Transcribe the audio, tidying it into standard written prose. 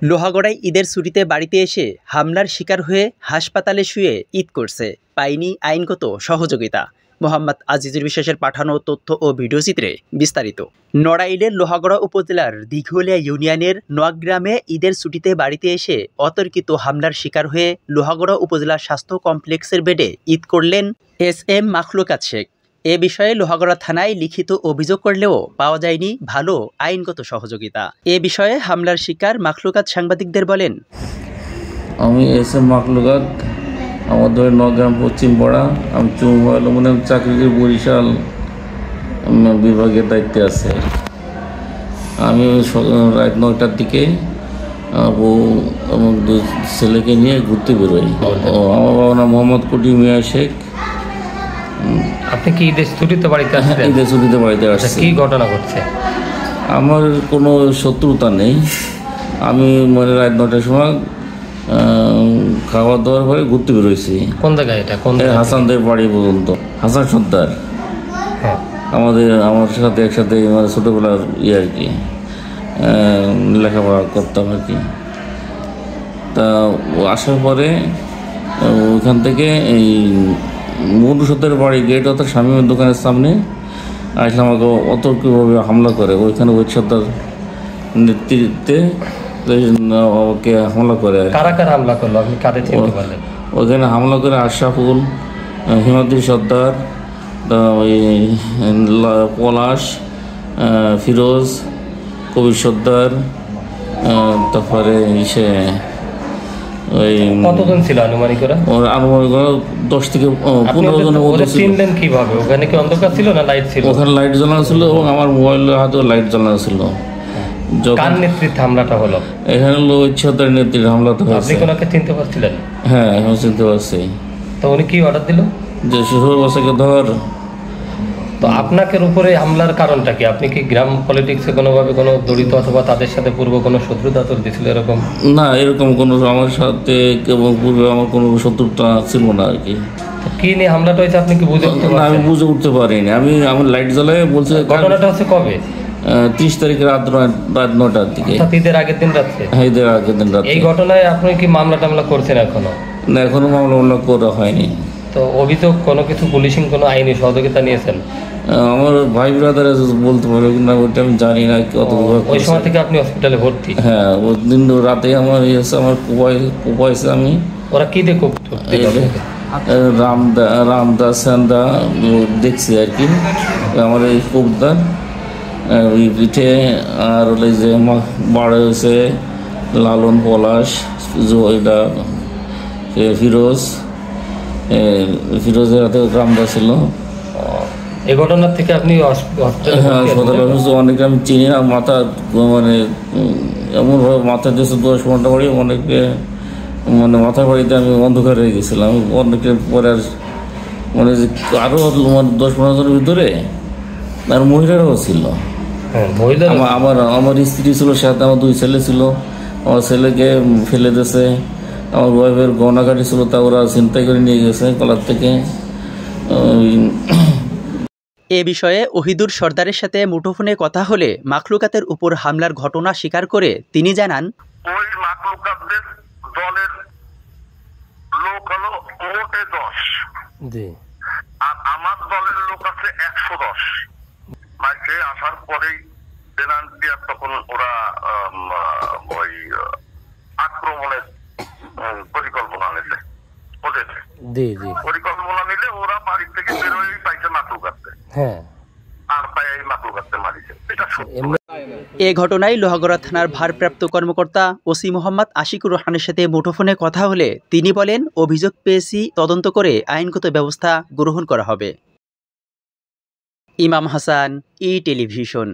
লোহাগড়ায় ঈদের ছুটিতে বাড়িতে এসে হামলার শিকার হয়ে হাসপাতালে শুয়ে ঈদ করছে, পায়নি আইনগত সহযোগিতা। মোহাম্মদ আজিজুর বিশ্বাসের পাঠানো তথ্য ও ভিডিওচিত্রে বিস্তারিত। নড়াইলের লোহাগড়া উপজেলার দিঘলিয়া ইউনিয়নের নোয়াগ্রামে ঈদের ছুটিতে বাড়িতে এসে অতর্কিত হামলার শিকার হয়ে লোহাগড়া উপজেলা স্বাস্থ্য কমপ্লেক্সের বেডে ঈদ করলেন SM মাখলুকাত শেখ। এ বিষয়ে লোহাগড়া থানায় লিখিত অভিযোগ করলেও পাওয়া যায়নি ভালো আইনগত সহযোগিতা। এ বিষয়ে হামলার শিকার মাখলুকাত সাংবাদিকদের বলেন, আমি SM মাখলুকাত, আমাদের নগ্রাম পশ্চিম পাড়া। আমি চুম্বন চাকরির বরিশাল বিভাগের দায়িত্বে আছে। আমি রাত 9টার দিকে বউ এবং 2 ছেলেকে নিয়ে ঘুরতে বেরোই। আমার বাবা নাম মোহাম্মদ কুটি মিয়া শেখ। আপনি কি ঈদের ছুটিতে বাড়িতে আসছেন? ঈদের ছুটিতে বাড়িতে আসছি। কি ঘটনা ঘটছে? আমার কোনো শত্রুতা নেই। আমি মানে রাত 9টার সময় খাওয়া দাওয়ার পরে ঘুরতে বেরোইছি। কোন জায়গায় এটা? হাসানদের বাড়ি পর্যন্ত। হাসান সর্দার আমার সাথে একসাথে মানে ছোটোবেলার আর কি লেখাপড়া করতাম আর কি। তা আসার পরে ওইখান থেকে এই মধু সর্দারের বাড়ি গেট অর্থাৎ স্বামীমের দোকানের সামনে আসলে আমাকে অতর্কভাবে হামলা করে। ওইখানে ওই সর্দার নেতৃত্বে ওকে হামলা করে। কারা কারা হামলা করলো, আপনি কাদের চিনতে পারলেন? ওইখানে হামলা করে আশরাফুল, হিমাদ্রি সর্দার, ওই পলাশ, ফিরোজ, কবির সর্দার, তারপরে সে ওই কতজন ছিল আনুমানিক? ওর আনুমানিক 10 থেকে 15 জনের মতো ছিল। চিনলেন কিভাবে? ওখানে কি অন্ধকার ছিল না লাইট ছিল? ওখানে লাইট জ্বালানো ছিল এবং আমার মোবাইলের হাতেও লাইট জ্বালানো ছিল। কার নেতৃত্বে হামলাটা হলো? এখানে সর্দারের নেতৃত্বে হামলাটা হয়েছে। আপনি কোনাকে চিনতে পারছিলেন? হ্যাঁ, এখন চিনতে পারছি। তো উনি কি অর্ডার দিল? যে শ্বশুর বাসাকে ধর। তো আপনাকে উপরে হামলার কারণটা কি? আপনি কি গ্রাম পলিটিক্সে কোনোভাবে কোনো জড়িত অথবা তাদের সাথে পূর্ব কোনো শত্রুতা তৈরি ছিল এরকম? না, এরকম কোনো আমার সাথে এবং পূর্বে আমার কোনো শত্রুতা ছিল না আর কি। কি নিয়ে হামলাটা হয়েছে আপনি কি বুঝে উঠতে পারছেন? আমি বুঝে উঠতে পারিনি। আমি লাইট জ্বালাই বলছি। ঘটনাটা হচ্ছে কবে? 30 তারিখে রাত 9টার দিকে। ঈদের আগের দিন রাত্রে? হ্যাঁ, ঈদের আগের দিন রাত্রে। এই ঘটনায় আপনি কি মামলা টামলা করছেন এখনো? না, এখনো মামলা করা হয়নি। তো অভিযোগ কোনো কিছু পুলিশিং কোনো আইনি সহযোগিতা নিয়েছেন? আমার ভাই ব্রাদার বলতে পারবে না, ওইটা আমি জানি না কত। ওই সময় থেকে আপনি হসপিটালে ভর্তি? হ্যাঁ, ওই দিন রাতে আমার আমার কোপাইছে। আমি ওরা কি দেখো রামদা সেন্দা দেখছি আর কি। আমার এই কোপদার ওই পিঠে আর হলে যে বাড়ে হয়েছে লালন, পলাশ, এটা ফিরোজের হাতে রামদা ছিল। এই ঘটনার থেকে আপনি অনেকে আমি চিনি না। মাথা মানে এমনভাবে মাথা দিয়েছে 10 ঘন্টা বাড়ি। অনেকে মানে মাথার বাড়িতে আমি অন্ধকার হয়ে গেছিলাম। অনেকের পরে আর মানে আরও 10-15 জনের ভিতরে আর মহিলারাও ছিল। আমার স্ত্রী ছিল, সাথে আমার 2 ছেলে ছিল। আমার ছেলেকে ফেলে দিয়েছে। আমার ওয়াইফের গহনাঘাটি ছিল, তা ওরা ছিনতাই করে নিয়ে গেছে কলার থেকে। এ বিষয়ে ওহিদুর সর্দারের সাথে মুঠোফোনে কথা হলে মাখলুকাতের উপর হামলার ঘটনা স্বীকার করে তিনি জানান, ওই মাখলুকাতদের দলের লোক হলো মোটে 10, আর আমার দলের লোক আছে 110। মাইকে আসার পরেই তখন ওরা ওই আক্রমণের পরিকল্পনা নিলে পরিকল্পনা নিলে ওরা বাড়ি থেকে বেরোয় পাইছে মাখলুকাতদের। আর পাই মাখলুকাতদের মারিছে। এটা এ ঘটনায় লোহাগড়া থানার ভারপ্রাপ্ত কর্মকর্তা ওসি মোহাম্মদ আশিকুর রহমানের সাথে মুঠোফোনে কথা হলে তিনি বলেন, অভিযোগ পেয়েছি, তদন্ত করে আইনগত ব্যবস্থা গ্রহণ করা হবে। ইমাম হাসান, ই টেলিভিশন।